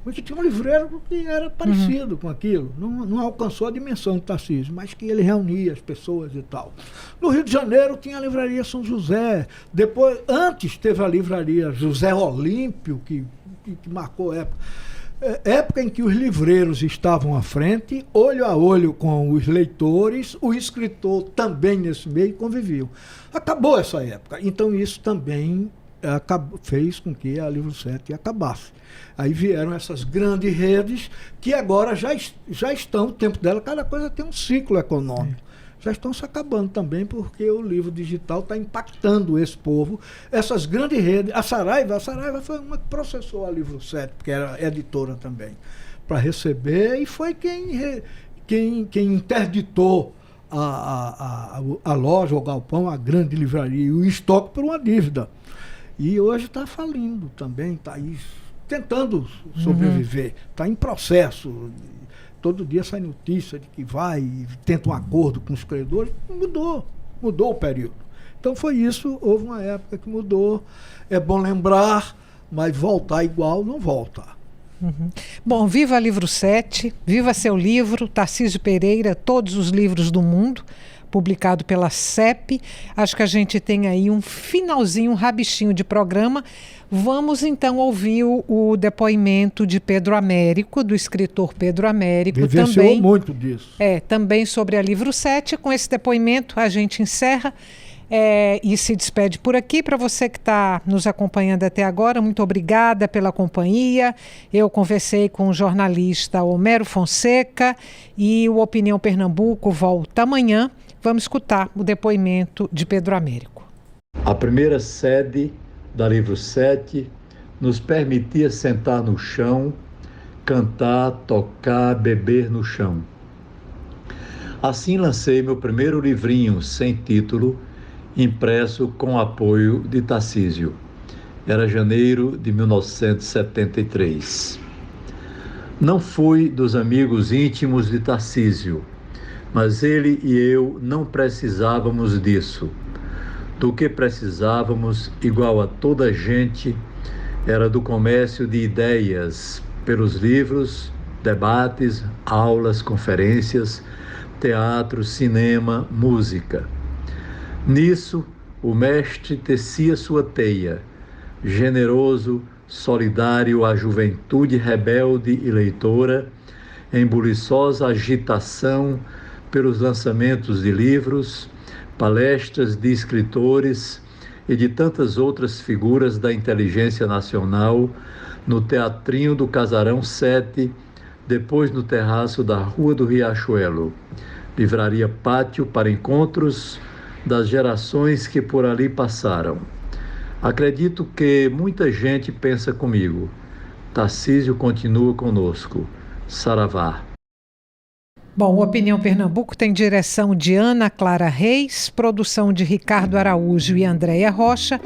[SPEAKER 3] mas que tinha um livreiro que era parecido com aquilo, não alcançou a dimensão de Tarcísio, mas que ele reunia as pessoas e tal. No Rio de Janeiro tinha a livraria São José, antes teve a livraria José Olímpio, que marcou a época em que os livreiros estavam à frente, olho a olho com os leitores, o escritor também nesse meio conviviam. Acabou essa época, então isso também fez com que a Livro 7 acabasse. Aí vieram essas grandes redes que agora já estão, o tempo dela, cada coisa tem um ciclo econômico. Já estão se acabando também, porque o livro digital está impactando esse povo. Essas grandes redes, a Saraiva foi uma que processou a Livro 7, porque era editora também, para receber, e foi quem interditou a loja, o galpão, a grande livraria, e o estoque por uma dívida. E hoje está falindo também, está aí tentando sobreviver, está em processo. Todo dia sai notícia de que vai e tenta um acordo com os credores. Mudou o período. Então foi isso, houve uma época que mudou. É bom lembrar, mas voltar igual não volta.
[SPEAKER 2] Bom, viva Livro 7, viva seu livro, Tarcísio Pereira, Todos os Livros do Mundo, publicado pela CEP. Acho que a gente tem aí um finalzinho, um rabichinho de programa. Vamos então ouvir o depoimento de Pedro Américo, do escritor Pedro Américo.
[SPEAKER 3] Vivenciou também muito disso.
[SPEAKER 2] Também sobre a Livro 7. Com esse depoimento a gente encerra e se despede por aqui. Para você que está nos acompanhando até agora, muito obrigada pela companhia. Eu conversei com o jornalista Homero Fonseca e o Opinião Pernambuco volta amanhã. Vamos escutar o depoimento de Pedro Américo.
[SPEAKER 6] A primeira sede da Livro 7 nos permitia sentar no chão, cantar, tocar, beber no chão. Assim lancei meu primeiro livrinho sem título, impresso com apoio de Tarcísio. Era janeiro de 1973. Não fui dos amigos íntimos de Tarcísio, mas ele e eu não precisávamos disso. Do que precisávamos, igual a toda gente, era do comércio de ideias pelos livros, debates, aulas, conferências, teatro, cinema, música. Nisso, o mestre tecia sua teia, generoso, solidário à juventude rebelde e leitora, em buliçosa agitação pelos lançamentos de livros, palestras de escritores e de tantas outras figuras da inteligência nacional no Teatrinho do Casarão 7, depois no terraço da Rua do Riachuelo, livraria pátio para encontros das gerações que por ali passaram. Acredito que muita gente pensa comigo. Tarcísio continua conosco. Saravá.
[SPEAKER 2] Bom, Opinião Pernambuco tem direção de Ana Clara Reis, produção de Ricardo Araújo e Andréia Rocha,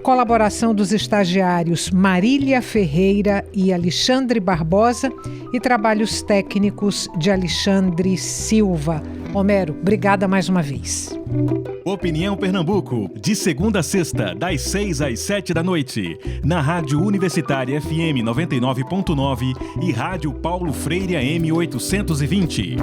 [SPEAKER 2] colaboração dos estagiários Marília Ferreira e Alexandre Barbosa e trabalhos técnicos de Alexandre Silva. Homero, obrigada mais uma vez.
[SPEAKER 1] Opinião Pernambuco, de segunda a sexta, das 6 às 7 da noite, na Rádio Universitária FM 99.9 e Rádio Paulo Freire AM 820.